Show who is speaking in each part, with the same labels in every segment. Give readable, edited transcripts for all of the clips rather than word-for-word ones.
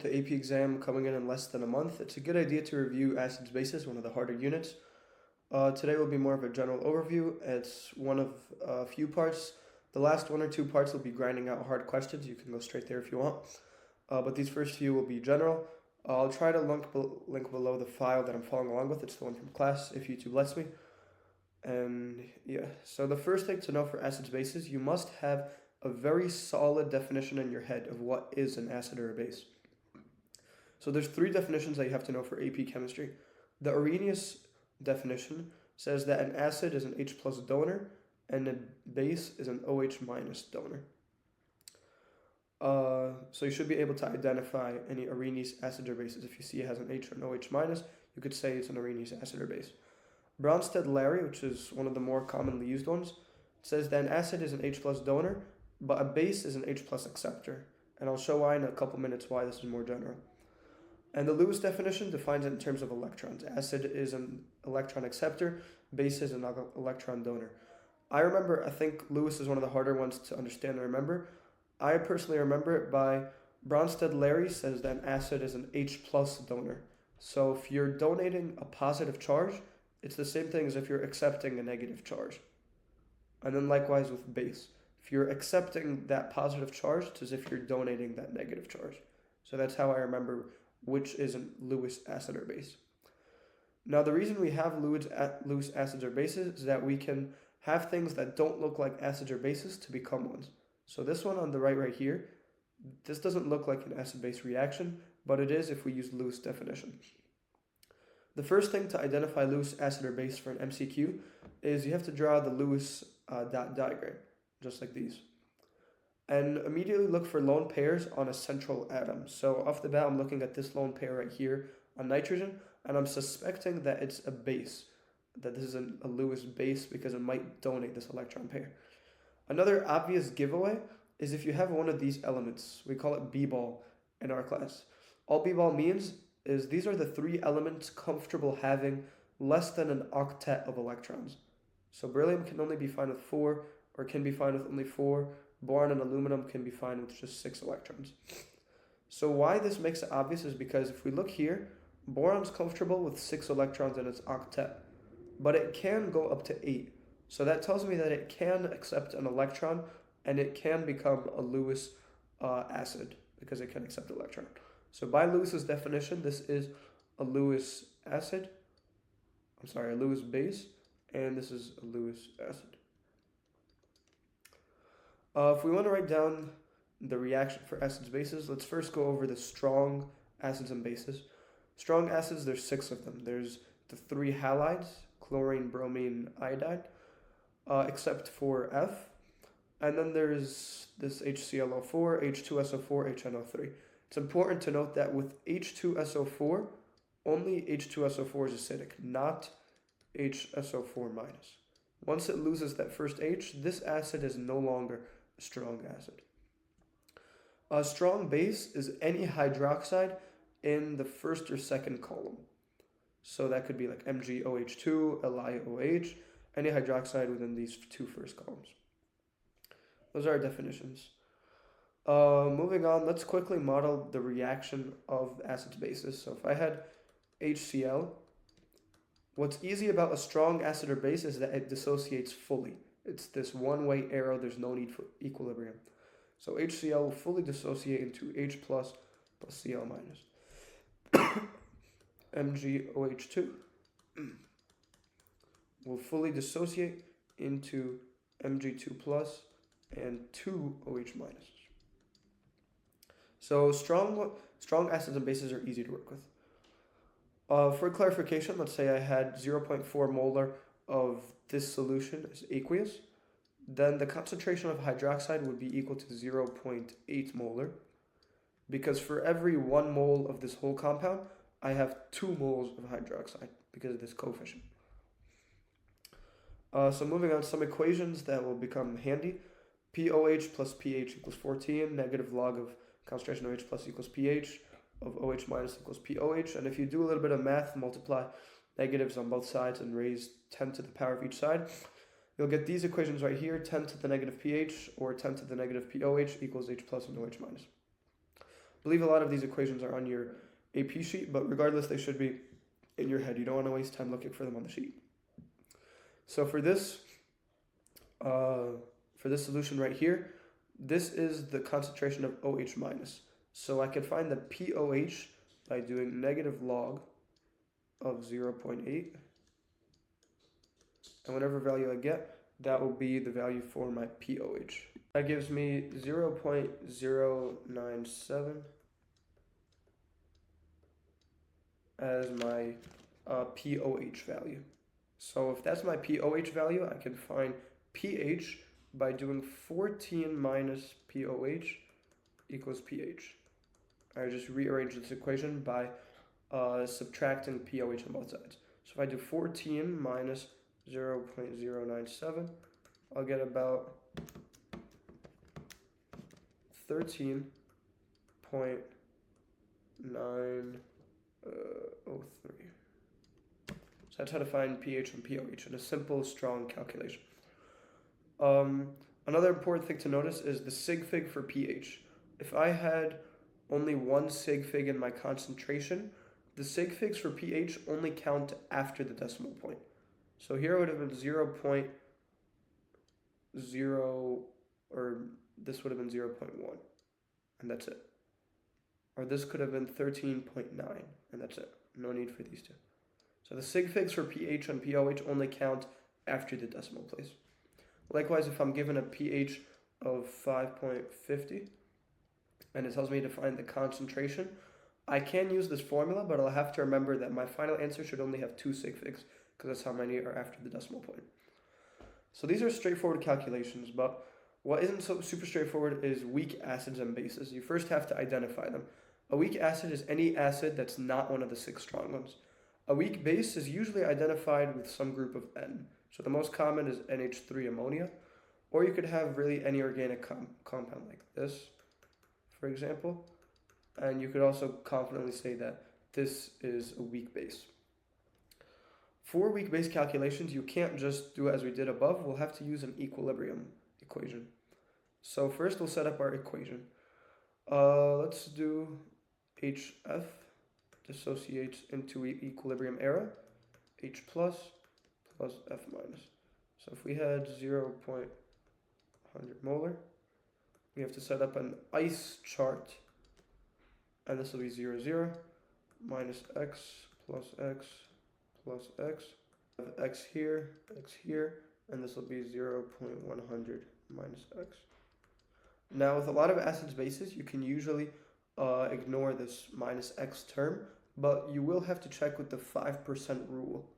Speaker 1: with the AP exam coming in less than a month, it's a good idea to review acids bases, one of the harder units. Today will be more of a general overview. It's one of a few parts. The last 1 or 2 parts will be grinding out hard questions. You can go straight there if you want. But these first few will be general. I'll try to link below the file that I'm following along with. It's the one from class, if YouTube lets me. And yeah, so the first thing to know for acids bases, you must have a very solid definition in your head of what is an acid or a base. So there's 3 definitions that you have to know for AP chemistry. The Arrhenius definition says that an acid is an H plus donor and a base is an OH minus donor. So you should be able to identify any Arrhenius acid or bases. If you see it has an H or an OH minus, you could say it's an Arrhenius acid or base. Brønsted-Lowry, which is one of the more commonly used ones, says that an acid is an H plus donor, but a base is an H plus acceptor. And I'll show why in a couple minutes why this is more general. And the Lewis definition defines it in terms of electrons. Acid is an electron acceptor, base is an electron donor. I think Lewis is one of the harder ones to understand and remember. I personally remember it by Brønsted-Lowry says that an acid is an H plus donor. So if you're donating a positive charge, it's the same thing as if you're accepting a negative charge. And then likewise with base. If you're accepting that positive charge, it's as if you're donating that negative charge. So that's how I remember which is a Lewis acid or base. Now the reason we have Lewis acids or bases is that we can have things that don't look like acids or bases to become ones. So this one on the right here, this doesn't look like an acid-base reaction, but it is if we use Lewis definition. The first thing to identify Lewis acid or base for an MCQ is you have to draw the Lewis dot diagram, just like these. And immediately look for lone pairs on a central atom. So off the bat, I'm looking at this lone pair right here on nitrogen, and I'm suspecting that it's a base, that this is a Lewis base because it might donate this electron pair. Another obvious giveaway is if you have one of these elements. We call it B-ball in our class. All B-ball means is these are the 3 elements comfortable having less than an octet of electrons. So beryllium can only be found with 4, or can be found with only 4. Boron and aluminum can be found with just 6 electrons. So why this makes it obvious is because if we look here, boron's comfortable with 6 electrons in its octet, but it can go up to 8. So that tells me that it can accept an electron and it can become a Lewis acid because it can accept an electron. So by Lewis's definition, this is a Lewis acid. A Lewis base, and this is a Lewis acid. If we want to write down the reaction for acids bases, let's first go over the strong acids and bases. Strong acids, there's 6 of them. There's the 3 halides, chlorine, bromine, iodide, except for F. And then there's this HClO4, H2SO4, HNO3. It's important to note that with H2SO4, only H2SO4 is acidic, not HSO4 minus. Once it loses that first H, this acid is no longer a strong acid. A strong base is any hydroxide in the first or second column. So that could be like MgOH2, LiOH, any hydroxide within these 2 first columns. Those are our definitions. Moving on, let's quickly model the reaction of acids bases. So if I had HCl, what's easy about a strong acid or base is that it dissociates fully. It's this one-way arrow, there's no need for equilibrium. So HCl will fully dissociate into H plus Cl minus. MgOH2 will fully dissociate into Mg2 plus and 2 OH minus. So strong acids and bases are easy to work with. For clarification, let's say I had 0.4 molar of this solution as aqueous, then the concentration of hydroxide would be equal to 0.8 molar, because for every 1 mole of this whole compound, I have 2 moles of hydroxide because of this coefficient. So moving on, some equations that will become handy. POH plus pH equals 14, negative log of concentration of H plus equals pH, of OH minus equals POH. And if you do a little bit of math, multiply negatives on both sides and raise 10 to the power of each side, you'll get these equations right here, 10 to the negative pH or 10 to the negative POH equals H plus and OH minus. I believe a lot of these equations are on your AP sheet, but regardless, they should be in your head. You don't want to waste time looking for them on the sheet. So for this solution right here, this is the concentration of OH minus. So I can find the POH by doing negative log of 0.8. And whatever value I get, that will be the value for my POH. That gives me 0.097 as my POH value. So if that's my POH value, I can find pH by doing 14 minus POH equals pH. I just rearrange this equation by subtracting POH on both sides. So if I do 14 minus 0.097, I'll get about 13.903. So that's how to find pH and POH in a simple, strong calculation. Another important thing to notice is the sig fig for pH. If I had only one sig fig in my concentration, the sig figs for pH only count after the decimal point. So here it would have been 0.0, or this would have been 0.1, and that's it. Or this could have been 13.9, and that's it. No need for these two. So the sig figs for pH and POH only count after the decimal place. Likewise, if I'm given a pH of 5.50, and it tells me to find the concentration, I can use this formula, but I'll have to remember that my final answer should only have 2 sig figs, because that's how many are after the decimal point. So these are straightforward calculations, but what isn't so super straightforward is weak acids and bases. You first have to identify them. A weak acid is any acid that's not one of the 6 strong ones. A weak base is usually identified with some group of N. So the most common is NH3 ammonia, or you could have really any organic compound like this, for example, and you could also confidently say that this is a weak base. For weak base calculations, you can't just do as we did above. We'll have to use an equilibrium equation. So first we'll set up our equation. Let's do HF dissociates into equilibrium era, H plus F minus. So if we had 0.100 molar, we have to set up an ice chart, and this will be 0, 0, minus x plus x plus x. X here, and this will be 0.100 minus x. Now with a lot of acids bases, you can usually ignore this minus x term, but you will have to check with the 5% rule.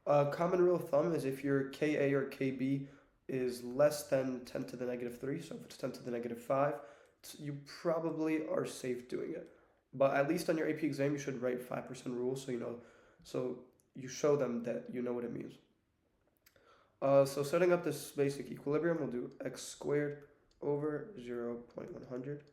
Speaker 1: A common rule of thumb is if your Ka or Kb is less than 10 to the negative 3, so if it's 10 to the negative 5, you probably are safe doing it. But at least on your AP exam, you should write 5% rule, so you show them that you know what it means. So setting up this basic equilibrium, we'll do x squared over 0.100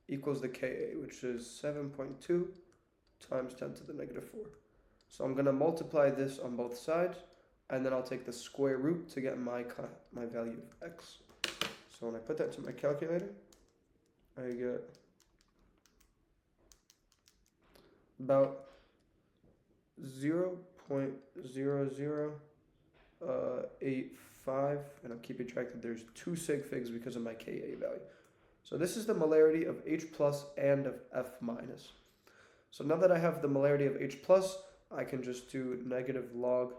Speaker 1: equals the Ka, which is 7.2 times 10 to the negative 4. So I'm going to multiply this on both sides, and then I'll take the square root to get my value of x. So when I put that to my calculator, I get about 0.0085, and I'm keeping track that there's 2 sig figs because of my Ka value. So this is the molarity of H plus and of F minus. So now that I have the molarity of H plus, I can just do negative log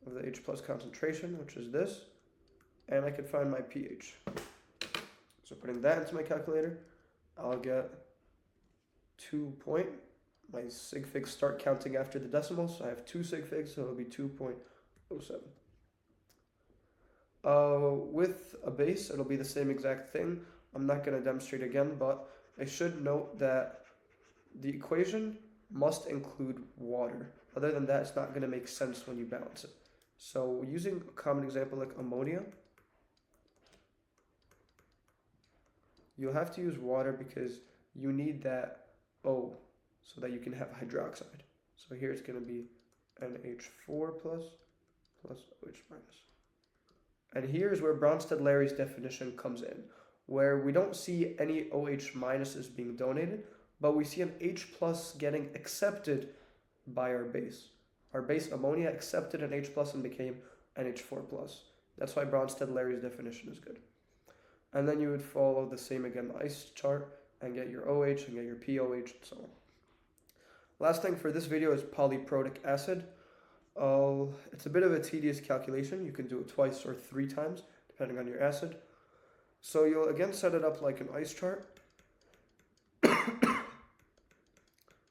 Speaker 1: of the H plus concentration, which is this, and I can find my pH. So putting that into my calculator, I'll get 2 point. My sig figs start counting after the decimal, so I have 2 sig figs, so it'll be 2.07. With a base, it'll be the same exact thing. I'm not going to demonstrate again, but I should note that the equation must include water. Other than that, it's not going to make sense when you balance it. So using a common example like ammonia, you'll have to use water because you need that O so that you can have hydroxide. So here it's going to be NH4 plus OH minus. And here's where Brønsted-Lowry's definition comes in. where we don't see any OH minuses being donated, but we see an H plus getting accepted by our base. Our base ammonia accepted an H plus and became an H4 plus. That's why Brønsted-Lowry's definition is good. And then you would follow the same again ice chart and get your OH and get your POH and so on. Last thing for this video is polyprotic acid. It's a bit of a tedious calculation. You can do it twice or 3 times depending on your acid. So you'll again set it up like an ice chart,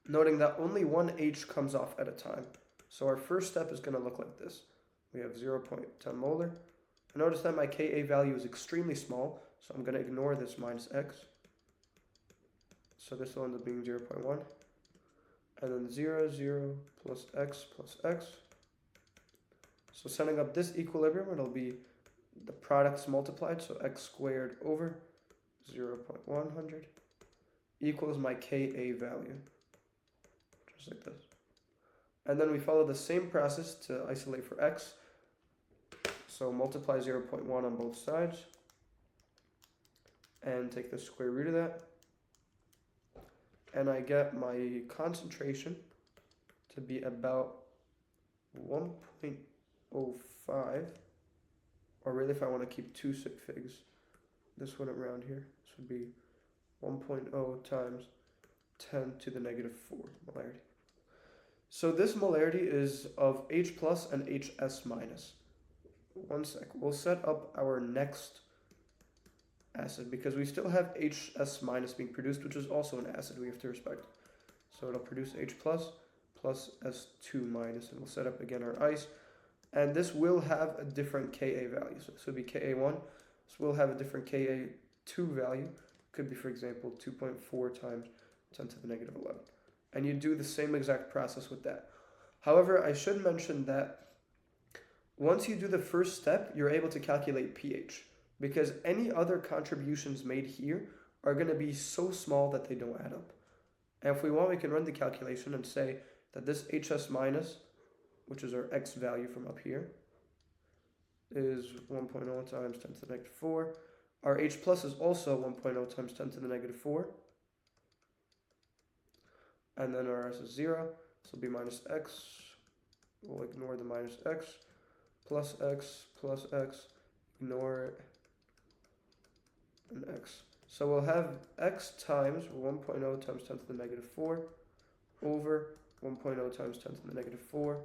Speaker 1: noting that only one H comes off at a time. So our first step is going to look like this. We have 0.10 molar. Notice that my Ka value is extremely small, so I'm going to ignore this minus X. So this will end up being 0.1. And then 0, 0, plus X. So setting up this equilibrium, it'll be the products multiplied, so X squared over 0.100 equals my Ka value, just like this. And then we follow the same process to isolate for X. So multiply 0.1 on both sides and take the square root of that. And I get my concentration to be about 1.05, or really if I want to keep 2 sig figs, this one around here, this would be 1.0 times 10 to the negative 4 molarity. So this molarity is of H plus and HS minus. One sec, we'll set up our next acid because we still have HS minus being produced, which is also an acid we have to respect. So it'll produce H plus S2 minus, and we'll set up again our ice. And this will have a different Ka value. So this will be Ka1. This will have a different Ka2 value. Could be, for example, 2.4 times 10 to the negative 11. And you do the same exact process with that. However, I should mention that once you do the first step, you're able to calculate pH, because any other contributions made here are going to be so small that they don't add up. And if we want, we can run the calculation and say that this HS minus, which is our X value from up here, is 1.0 times 10 to the negative 4. Our H plus is also 1.0 times 10 to the negative 4. And then our S is 0, so it'll be minus X. We'll ignore the minus X, plus X, ignore it, and X. So we'll have X times 1.0 times 10 to the negative 4 over 1.0 times 10 to the negative 4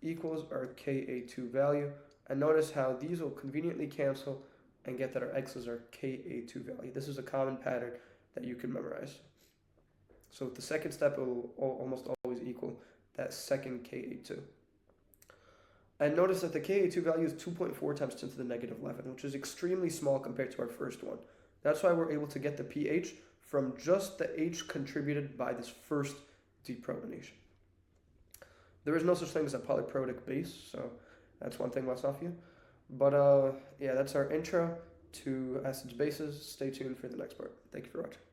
Speaker 1: equals our Ka2 value. And notice how these will conveniently cancel and get that our X is our Ka2 value. This is a common pattern that you can memorize. So with the second step, it will almost always equal that second Ka2. And notice that the Ka2 value is 2.4 times 10 to the negative 11, which is extremely small compared to our first one. That's why we're able to get the pH from just the H contributed by this first deprotonation. There is no such thing as a polyprotic base, so that's one thing less off you. But yeah, that's our intro to acids bases. Stay tuned for the next part. Thank you for watching.